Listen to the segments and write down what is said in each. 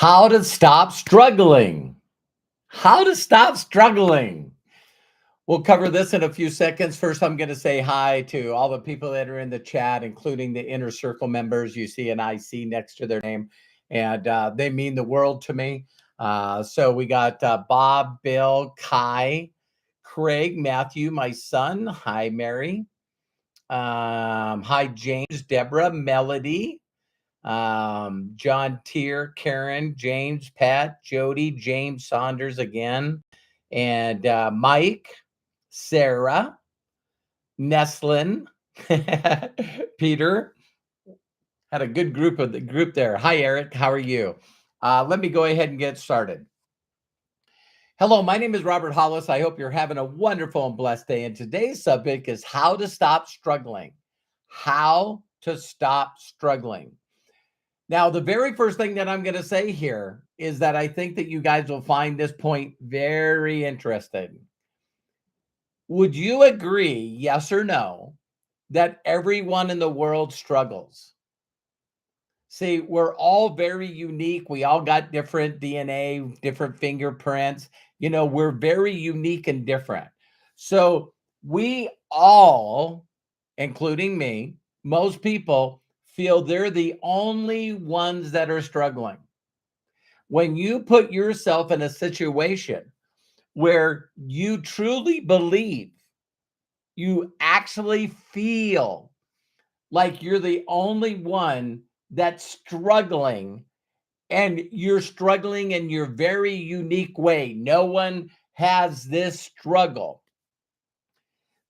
How to stop struggling. How to stop struggling. We'll cover this in a few seconds. First, I'm going to say hi to all the people that are in the chat, including the inner circle members. You see an IC next to their name, and they mean the world to me. So we got Bob, Bill, Kai, Craig, Matthew, my son. Hi, Mary. Hi, James, Deborah, Melody, John Tier, Karen, James, Pat, Jody, James Saunders again, and Mike, Sarah, Neslin, Peter. Had a good group there. Hi, Eric. How are you? Let me go ahead and get started. Hello, my name is Robert Hollis. I hope you're having a wonderful and blessed day. And today's subject is how to stop struggling. How to stop struggling. Now, the very first thing that I'm going to say here is that I think that you guys will find this point very interesting. Would you agree, yes or no, that everyone in the world struggles? See, we're all very unique. We all got different DNA, different fingerprints. We're very unique and different. So we all, including me, most people feel they're the only ones that are struggling. When you put yourself in a situation where you truly believe, you actually feel like you're the only one that's struggling, and you're struggling in your very unique way, no one has this struggle,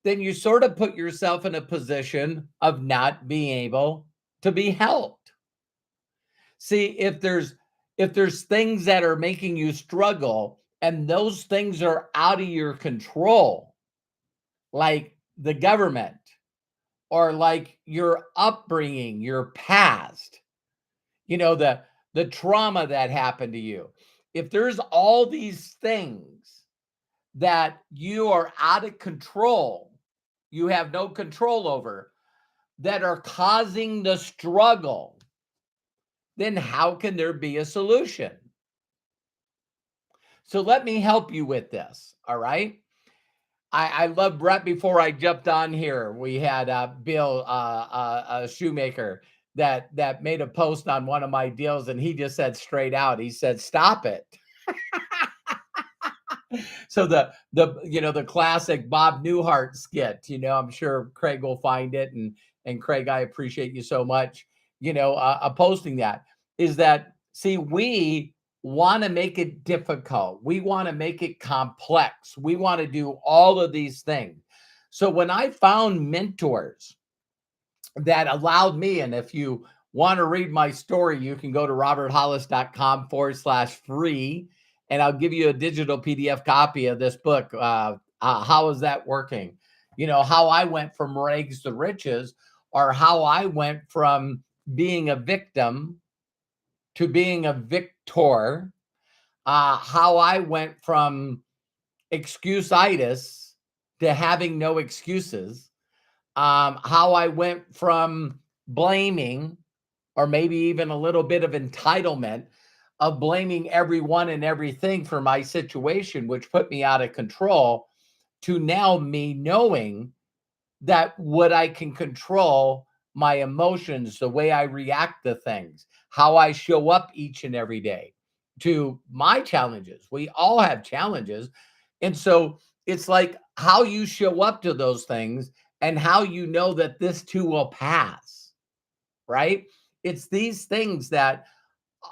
then you sort of put yourself in a position of not being able to be helped. See, if there's things that are making you struggle and those things are out of your control, like the government or like your upbringing, your past, the trauma that happened to you. If there's all these things that you are out of control, you have no control over, that are causing the struggle, then how can there be a solution? So let me help you with this, all right? I love right before I jumped on here, we had Bill, a shoemaker, that made a post on one of my deals, and he just said straight out, he said, "Stop it." So the classic Bob Newhart skit, I'm sure Craig will find it, and Craig, I appreciate you so much, posting that, is that, see, we want to make it difficult. We want to make it complex. We want to do all of these things. So when I found mentors that allowed me, and if you want to read my story, you can go to roberthollis.com/free, and I'll give you a digital PDF copy of this book. How is that working? How I went from rags to riches, or how I went from being a victim to being a victor, how I went from excuse-itis to having no excuses, how I went from blaming, or maybe even a little bit of entitlement of blaming everyone and everything for my situation, which put me out of control, to now me knowing that what I can control my emotions, the way I react to things, how I show up each and every day to my challenges. We all have challenges. And so it's like how you show up to those things and how you know that this too will pass, right? It's these things that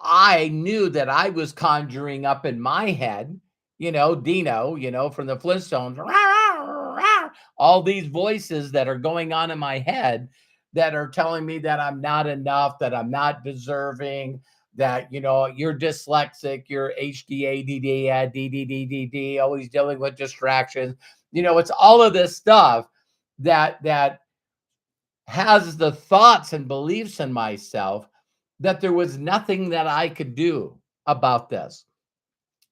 I knew that I was conjuring up in my head, Dino, from the Flintstones, all these voices that are going on in my head that are telling me that I'm not enough, that I'm not deserving, that, you're dyslexic, you're HDADD, DDDDD, always dealing with distractions. It's all of this stuff that has the thoughts and beliefs in myself that there was nothing that I could do about this.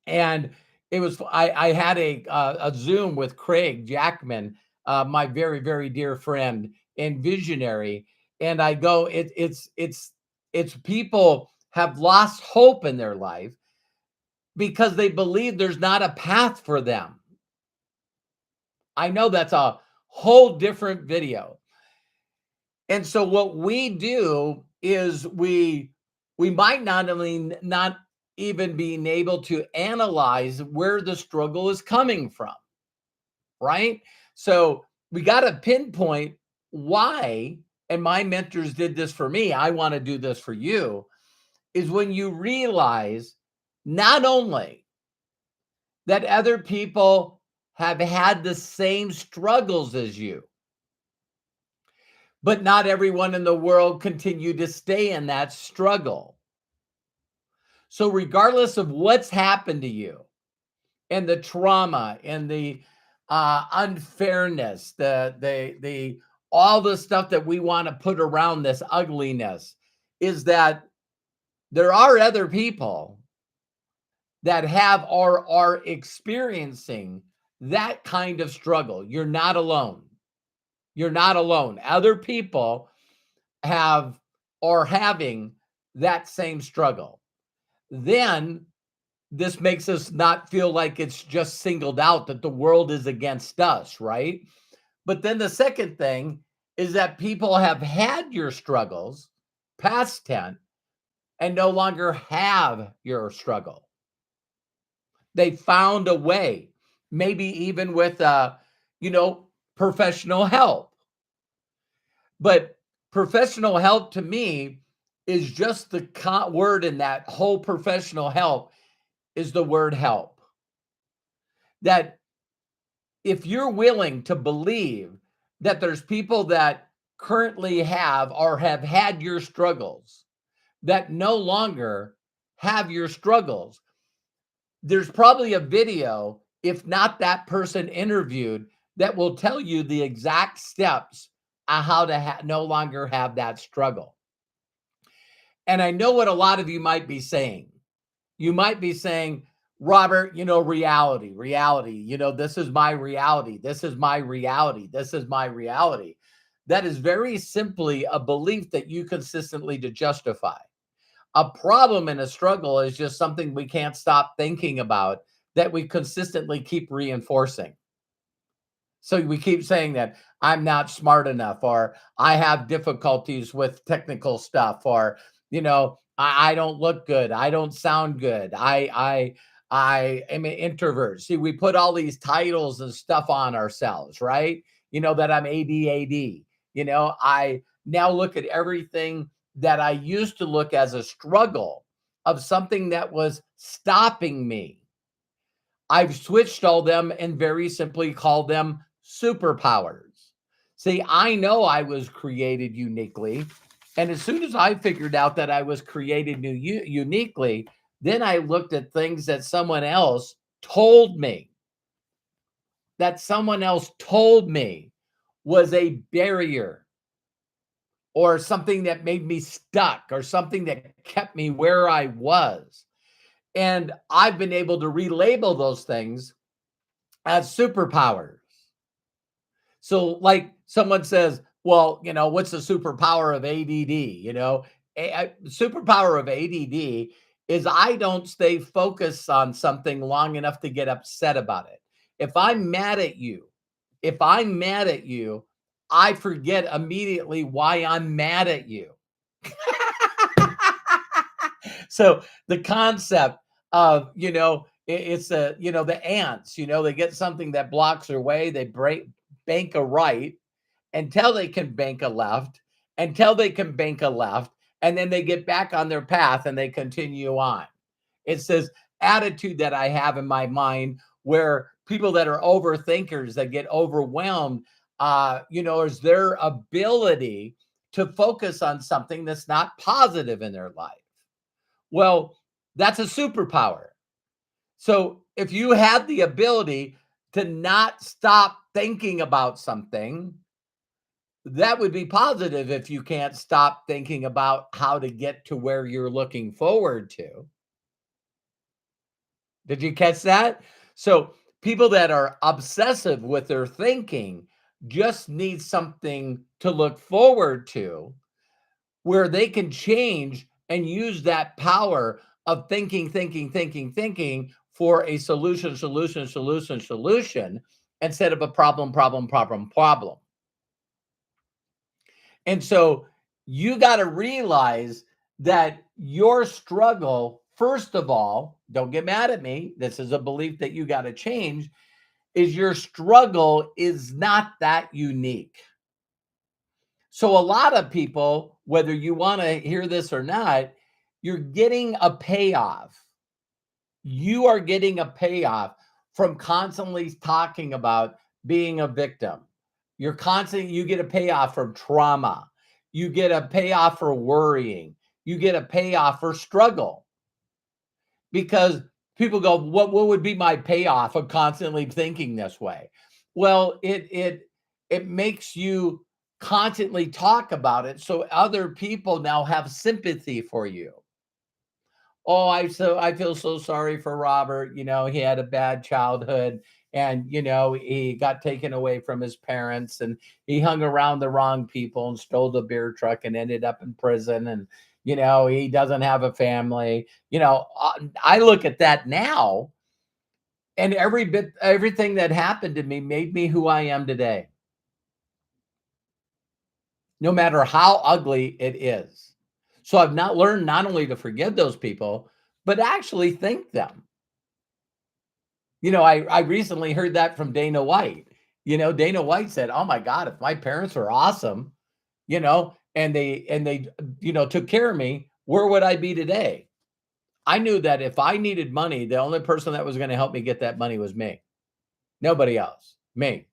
And it was, I had a Zoom with Craig Jackman, my very, very dear friend and visionary. And I go, it's people have lost hope in their life because they believe there's not a path for them. I know that's a whole different video. And so what we do is we might not even being able to analyze where the struggle is coming from, right? So we got to pinpoint why, and my mentors did this for me. I want to do this for you, is when you realize not only that other people have had the same struggles as you, but not everyone in the world continue to stay in that struggle. So regardless of what's happened to you and the trauma and the unfairness, the all the stuff that we want to put around this ugliness, is that there are other people that have or are experiencing that kind of struggle. You're not alone. You're not alone. Other people have or having that same struggle. Then this makes us not feel like it's just singled out, that the world is against us, right? But then the second thing is that people have had your struggles, past tense, and no longer have your struggle. They found a way, maybe even with, professional help. But professional help to me is just the word in that whole professional help is the word help. That if you're willing to believe that there's people that currently have or have had your struggles that no longer have your struggles, there's probably a video, if not that person interviewed, that will tell you the exact steps on how to no longer have that struggle. And I know what a lot of you might be saying. You might be saying, Robert, reality, this is my reality. This is my reality. This is my reality. That is very simply a belief that you consistently to justify. A problem and a struggle is just something we can't stop thinking about that we consistently keep reinforcing. So we keep saying that I'm not smart enough, or I have difficulties with technical stuff, or, I don't look good. I don't sound good. I am an introvert. See, we put all these titles and stuff on ourselves, right? That I'm ADAD. I now look at everything that I used to look as a struggle of something that was stopping me. I've switched all them and very simply called them superpowers. See, I know I was created uniquely. And as soon as I figured out that I was created uniquely, then I looked at things that someone else told me, was a barrier, or something that made me stuck, or something that kept me where I was. And I've been able to relabel those things as superpowers. So like someone says, well, what's the superpower of ADD? Superpower of ADD is I don't stay focused on something long enough to get upset about it. If I'm mad at you, I forget immediately why I'm mad at you. So the concept of, it's the ants, they get something that blocks their way, they bank a right until they can bank a left, and then they get back on their path and they continue on. It's this attitude that I have in my mind where people that are overthinkers that get overwhelmed, is their ability to focus on something that's not positive in their life. Well, that's a superpower. So if you had the ability to not stop thinking about something, that would be positive. If you can't stop thinking about how to get to where you're looking forward to. Did you catch that? So people that are obsessive with their thinking just need something to look forward to where they can change and use that power of thinking for a solution instead of a problem. And so you got to realize that your struggle, first of all, don't get mad at me. This is a belief that you got to change, is your struggle is not that unique. So a lot of people, whether you want to hear this or not, you're getting a payoff. You are getting a payoff from constantly talking about being a victim. You get a payoff from trauma. You get a payoff for worrying. You get a payoff for struggle. Because people go, what would be my payoff of constantly thinking this way? Well, it makes you constantly talk about it, so other people now have sympathy for you. Oh, I feel so sorry for Robert. He had a bad childhood, and he got taken away from his parents, and he hung around the wrong people and stole the beer truck and ended up in prison, and he doesn't have a family. I look at that now, and everything that happened to me made me who I am today. No matter how ugly it is. So I've not learned not only to forgive those people, but actually thank them. I recently heard that from Dana White. Dana White said, "Oh my God, if my parents were awesome, and they took care of me, where would I be today?" I knew that if I needed money, the only person that was going to help me get that money was me. Nobody else. Me.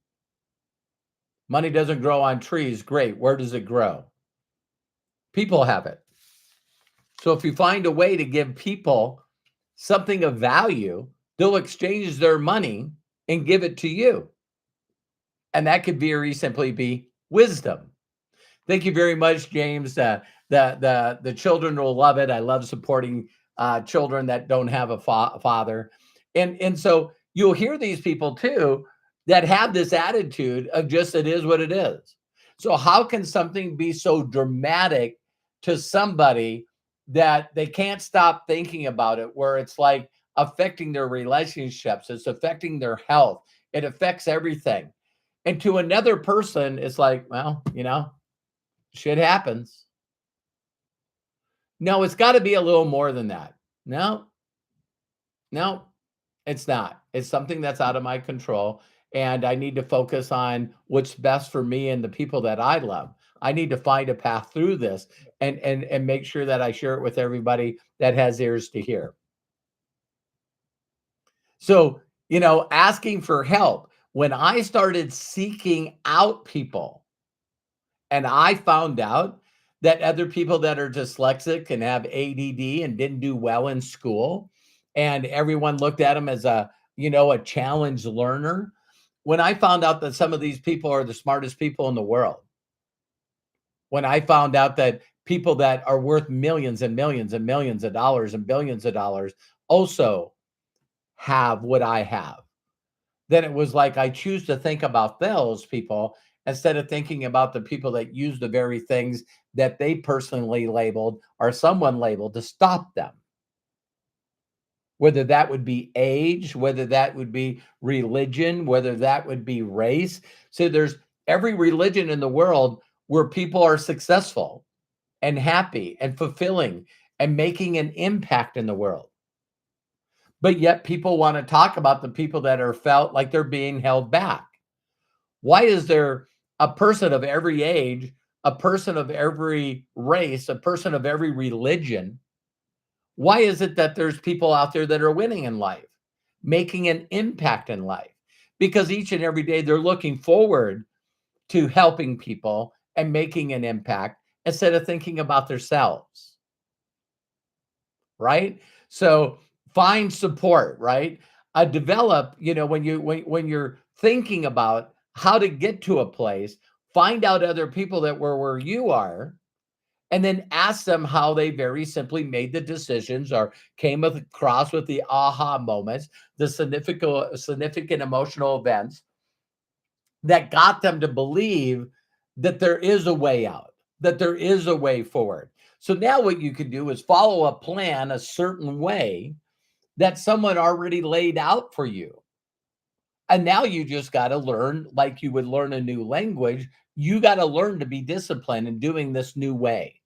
Money doesn't grow on trees. Great. Where does it grow? People have it. So if you find a way to give people something of value, they'll exchange their money and give it to you. And that could very simply be wisdom. Thank you very much, James. The children will love it. I love supporting children that don't have a father. And so you'll hear these people too that have this attitude of just it is what it is. So how can something be so dramatic to somebody that they can't stop thinking about it, where it's like affecting their relationships, it's affecting their health, it affects everything. And to another person, it's like, well, shit happens. No, it's got to be a little more than that. No, it's not. It's something that's out of my control. And I need to focus on what's best for me and the people that I love. I need to find a path through this and make sure that I share it with everybody that has ears to hear. So, asking for help. When I started seeking out people, and I found out that other people that are dyslexic and have ADD and didn't do well in school, and everyone looked at them as a challenged learner. When I found out that some of these people are the smartest people in the world, when I found out that people that are worth millions and millions and millions of dollars and billions of dollars also have what I have, then it was like I choose to think about those people instead of thinking about the people that use the very things that they personally labeled or someone labeled to stop them. Whether that would be age, whether that would be religion, whether that would be race. So there's every religion in the world where people are successful and happy and fulfilling and making an impact in the world. But yet people want to talk about the people that are felt like they're being held back. Why is there a person of every age, a person of every race, a person of every religion? Why is it that there's people out there that are winning in life, making an impact in life? Because each and every day they're looking forward to helping people and making an impact instead of thinking about themselves. Right? So find support, right? Develop, when you're thinking about how to get to a place, find out other people that were where you are, and then ask them how they very simply made the decisions or came across with the aha moments, the significant emotional events that got them to believe that there is a way out, that there is a way forward. So now what you can do is follow a plan a certain way that someone already laid out for you. And now you just got to learn, like you would learn a new language. You got to learn to be disciplined in doing this new way.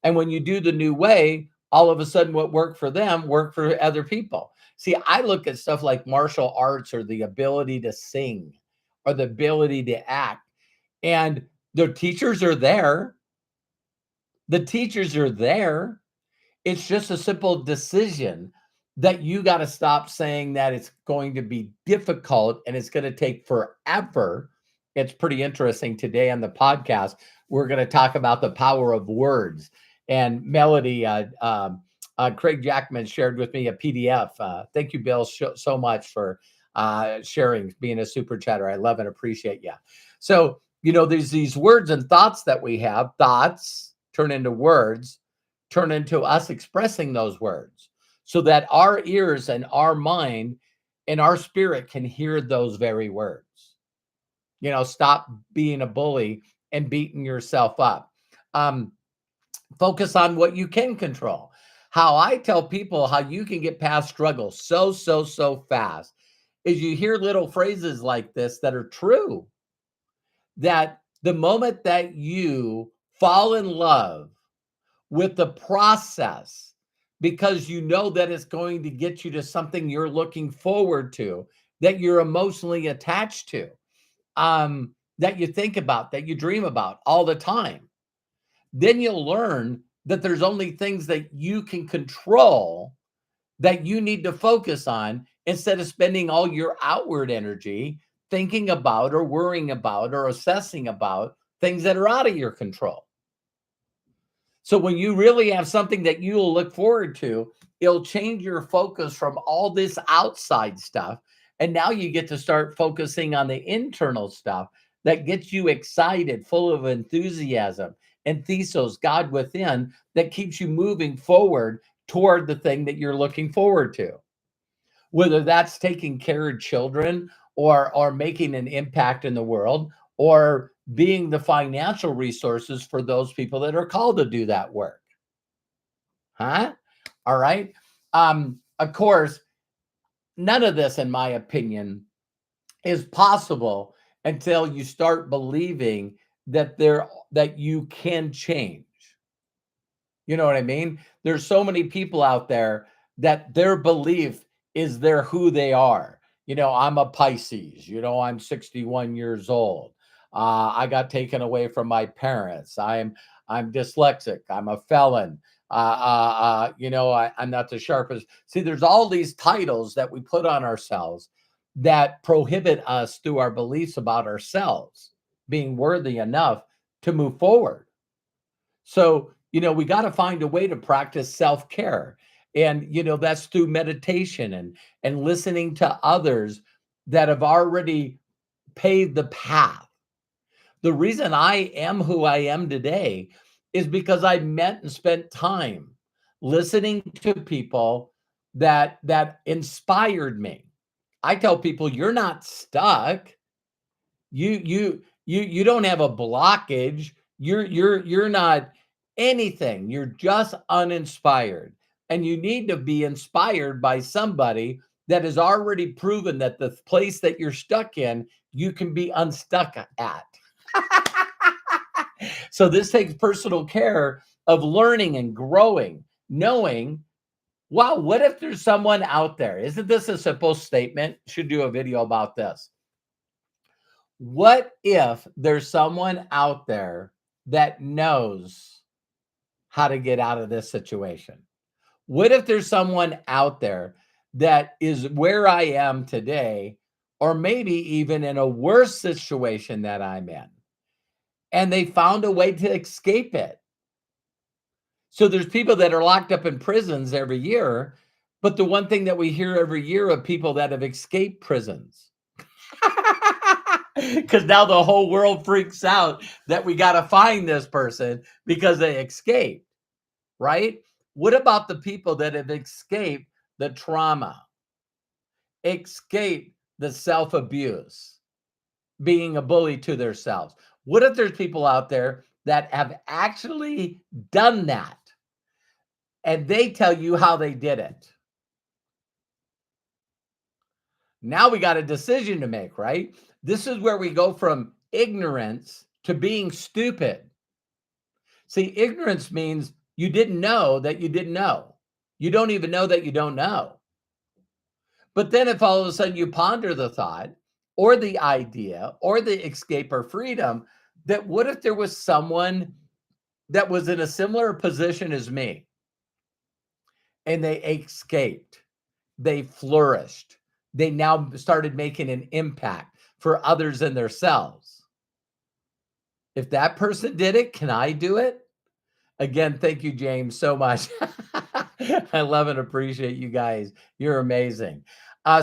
And when you do the new way, all of a sudden what worked for them worked for other people. See, I look at stuff like martial arts or the ability to sing or the ability to act, and the teachers are there. The teachers are there. It's just a simple decision that you got to stop saying that it's going to be difficult and it's going to take forever. It's pretty interesting today on the podcast. We're going to talk about the power of words. And Melody, Craig Jackman shared with me a PDF. Thank you, Bill, so much for sharing, being a super chatter. I love and appreciate you. So, there's these words and thoughts that we have. Thoughts turn into words, turn into us expressing those words so that our ears and our mind and our spirit can hear those very words. Stop being a bully and beating yourself up. Focus on what you can control. How I tell people how you can get past struggle so fast is you hear little phrases like this that are true. That the moment that you fall in love with the process, because you know that it's going to get you to something you're looking forward to, that you're emotionally attached to, that you think about, that you dream about all the time, then you'll learn that there's only things that you can control that you need to focus on instead of spending all your outward energy thinking about or worrying about or assessing about things that are out of your control. So when you really have something that you will look forward to, it'll change your focus from all this outside stuff. And now you get to start focusing on the internal stuff that gets you excited, full of enthusiasm and thesos, God within, that keeps you moving forward toward the thing that you're looking forward to. Whether that's taking care of children or making an impact in the world or being the financial resources for those people that are called to do that work. Huh? All right. Of course, none of this, in my opinion, is possible until you start believing that you can change. You know what I mean? There's so many people out there that their belief is they're who they are. I'm a Pisces. I'm 61 years old. I got taken away from my parents. I'm dyslexic. I'm a felon. I'm not the sharpest. See, there's all these titles that we put on ourselves that prohibit us through our beliefs about ourselves being worthy enough to move forward. So, we got to find a way to practice self-care. And, that's through meditation and listening to others that have already paved the path. The reason I am who I am today is because I met and spent time listening to people that inspired me. I tell people, you're not stuck. You don't have a blockage. You're not anything. You're just uninspired. And you need to be inspired by somebody that has already proven that the place that you're stuck in, you can be unstuck at. So this takes personal care of learning and growing, knowing, wow, what if there's someone out there? Isn't this a simple statement? Should do a video about this. What if there's someone out there that knows how to get out of this situation? What if there's someone out there that is where I am today, or maybe even in a worse situation that I'm in, and they found a way to escape it? So there's people that are locked up in prisons every year, but the one thing that we hear every year of people that have escaped prisons, because now the whole world freaks out that we got to find this person because they escaped, right? What about the people that have escaped the trauma, escaped the self-abuse, being a bully to themselves? What if there's people out there that have actually done that? and they tell you how they did it. Now we got a decision to make, right? This is where we go from ignorance to being stupid. See, ignorance means you didn't know that you didn't know. You don't even know that you don't know. But then if all of a sudden you ponder the thought or the idea or the escape or freedom, that what if there was someone that was in a similar position as me and they escaped, they flourished, they now started making an impact for others and themselves. If that person did it, can I do it? Again, thank you, James, so much. I love and appreciate you guys. You're amazing.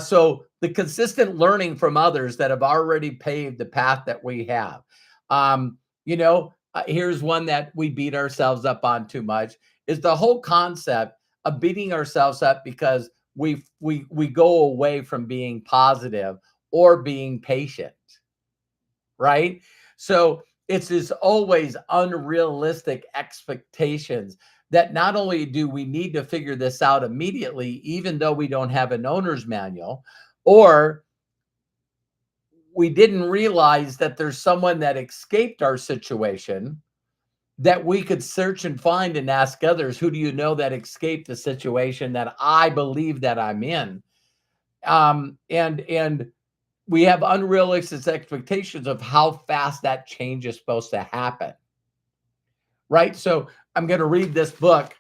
So the consistent learning from others that have already paved the path that we have. Here's one that we beat ourselves up on too much is the whole concept of beating ourselves up because we go away from being positive or being patient, right? So it's this always unrealistic expectations that not only do we need to figure this out immediately, even though we don't have an owner's manual, or we didn't realize that there's someone that escaped our situation that we could search and find and ask others, who do you know that escaped the situation that I believe that I'm in? And we have unrealistic expectations of how fast that change is supposed to happen, right? So I'm going to read this book.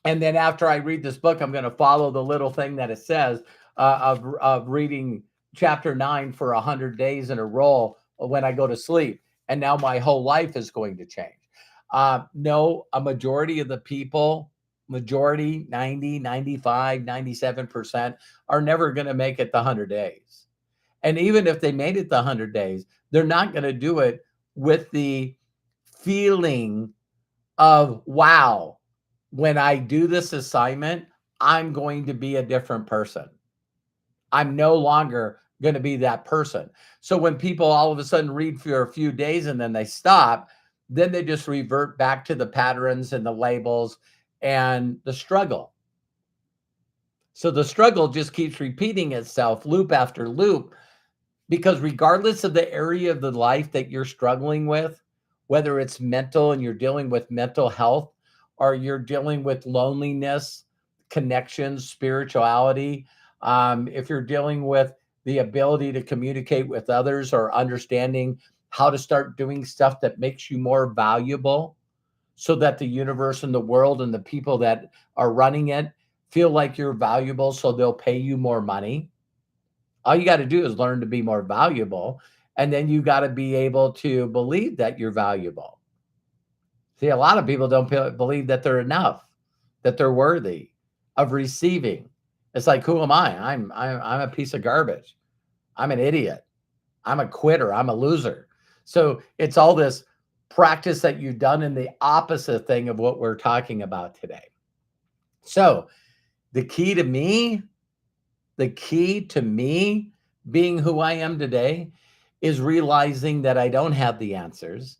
And then after I read this book, I'm going to follow the little thing that it says of reading chapter 9 for 100 days in a row when I go to sleep. And now my whole life is going to change. No, a majority of the people, 90, 95, 97% are never going to make it the 100 days. And even if they made it the 100 days, they're not going to do it with the feeling of, wow, when I do this assignment, I'm going to be a different person. I'm no longer going to be that person. So when people all of a sudden read for a few days and then they stop, then they just revert back to the patterns and the labels and the struggle. So the struggle just keeps repeating itself loop after loop, because regardless of the area of the life that you're struggling with, whether it's mental and you're dealing with mental health, or you're dealing with loneliness, connections, spirituality, if you're dealing with the ability to communicate with others or understanding how to start doing stuff that makes you more valuable so that the universe and the world and the people that are running it feel like you're valuable so they'll pay you more money. All you got to do is learn to be more valuable. And then you got to be able to believe that you're valuable. See, a lot of people don't believe that they're enough, that they're worthy of receiving. It's like, who am I? I'm a piece of garbage. I'm an idiot. I'm a quitter. I'm a loser. So it's all this practice that you've done in the opposite thing of what we're talking about today. So the key to me being who I am today is realizing that I don't have the answers.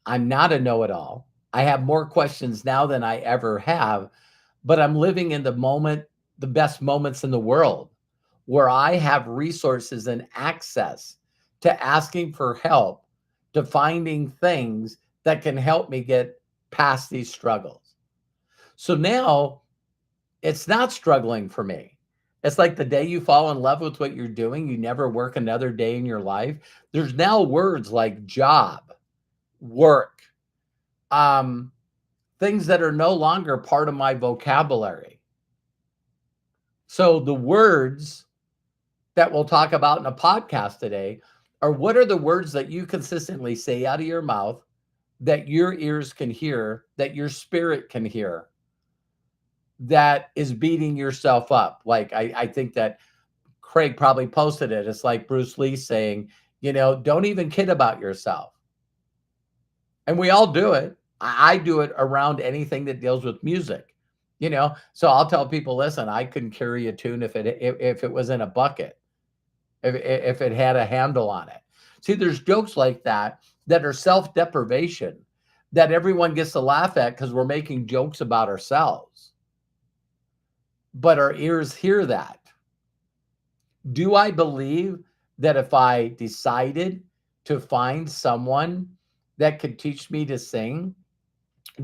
I'm not a know-it-all. I have more questions now than I ever have, but I'm living in the moment, the best moments in the world, where I have resources and access to asking for help, to finding things that can help me get past these struggles. So now it's not struggling for me. It's like the day you fall in love with what you're doing, you never work another day in your life. There's now words like job, work, things that are no longer part of my vocabulary. So the words that we'll talk about in a podcast today are, what are the words that you consistently say out of your mouth that your ears can hear, that your spirit can hear, that is beating yourself up? Like I think that Craig probably posted it. It's like Bruce Lee saying, don't even kid about yourself. And we all do it. I do it around anything that deals with music, So I'll tell people, listen, I couldn't carry a tune if it was in a bucket, if it had a handle on it. See, there's jokes like that are self-deprivation that everyone gets to laugh at because we're making jokes about ourselves. But our ears hear that. Do I believe that if I decided to find someone that could teach me to sing,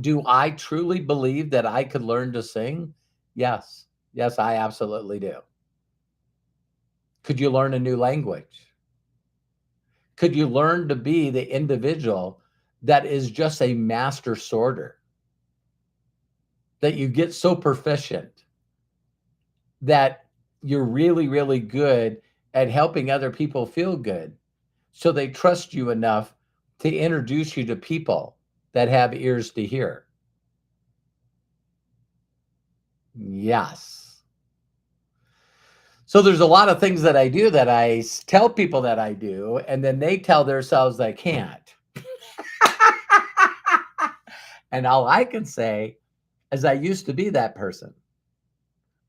do I truly believe that I could learn to sing? Yes. Yes, I absolutely do. Could you learn a new language? Could you learn to be the individual that is just a master sorter? That you get so proficient that you're really, really good at helping other people feel good. So they trust you enough to introduce you to people that have ears to hear. Yes. So there's a lot of things that I do that I tell people that I do, and then they tell themselves they can't. And all I can say is I used to be that person.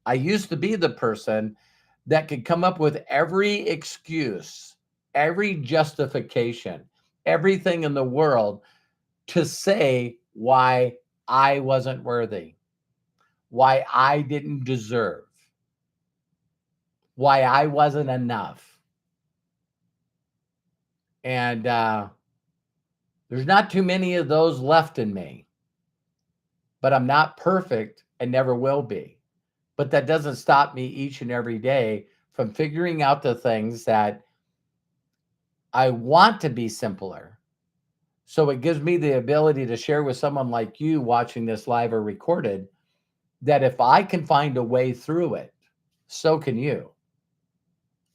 I used to be the person that could come up with every excuse, every justification, everything in the world to say why I wasn't worthy, why I didn't deserve, why I wasn't enough. And there's not too many of those left in me, but I'm not perfect and never will be. But that doesn't stop me each and every day from figuring out the things that I want to be simpler. So it gives me the ability to share with someone like you watching this live or recorded that if I can find a way through it, so can you.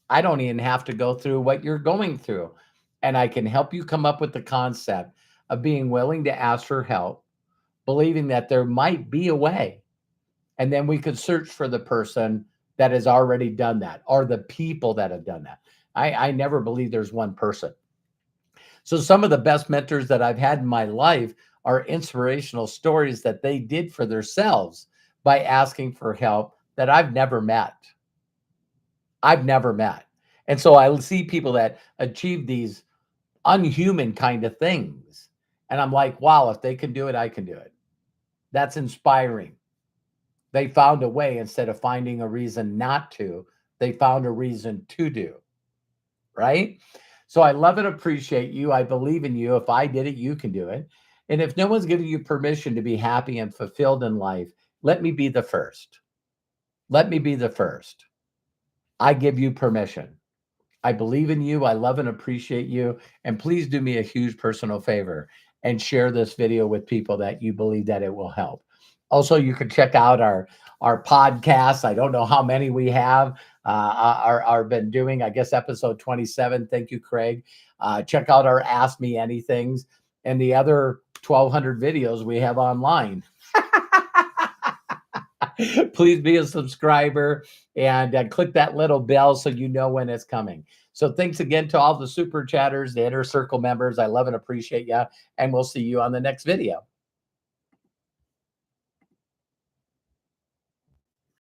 I don't even have to go through what you're going through. And I can help you come up with the concept of being willing to ask for help, believing that there might be a way. And then we could search for the person that has already done that or the people that have done that. I never believe there's one person. So some of the best mentors that I've had in my life are inspirational stories that they did for themselves by asking for help that I've never met. I've never met. And so I see people that achieve these unhuman kind of things. And I'm like, wow, if they can do it, I can do it. That's inspiring. They found a way instead of finding a reason not to, they found a reason to do. Right? So I love and appreciate you. I believe in you. If I did it, you can do it. And if no one's giving you permission to be happy and fulfilled in life, let me be the first. Let me be the first. I give you permission. I believe in you. I love and appreciate you. And please do me a huge personal favor and share this video with people that you believe that it will help. Also, you can check out our podcasts. I don't know how many we have are been doing. I guess episode 27. Thank you, Craig. Check out our Ask Me Anythings and the other 1,200 videos we have online. Please be a subscriber and click that little bell so you know when it's coming. So thanks again to all the super chatters, the inner circle members. I love and appreciate you. And we'll see you on the next video.